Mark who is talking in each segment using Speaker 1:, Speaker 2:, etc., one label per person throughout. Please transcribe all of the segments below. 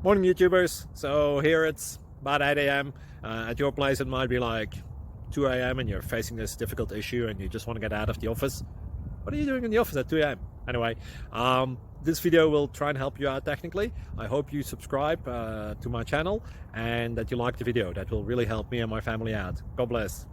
Speaker 1: Morning YouTubers. So here it's about 8 a.m. At your place it might be like 2 a.m. and you're facing this difficult issue and you just want to get out of the office. What are you doing in the office at 2 a.m.? Anyway, this video will try and help you out technically. I hope you subscribe to my channel and that you like the video. That will really help me and my family out. God bless.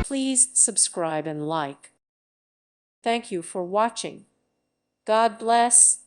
Speaker 2: Please subscribe and like. Thank you for watching. God bless.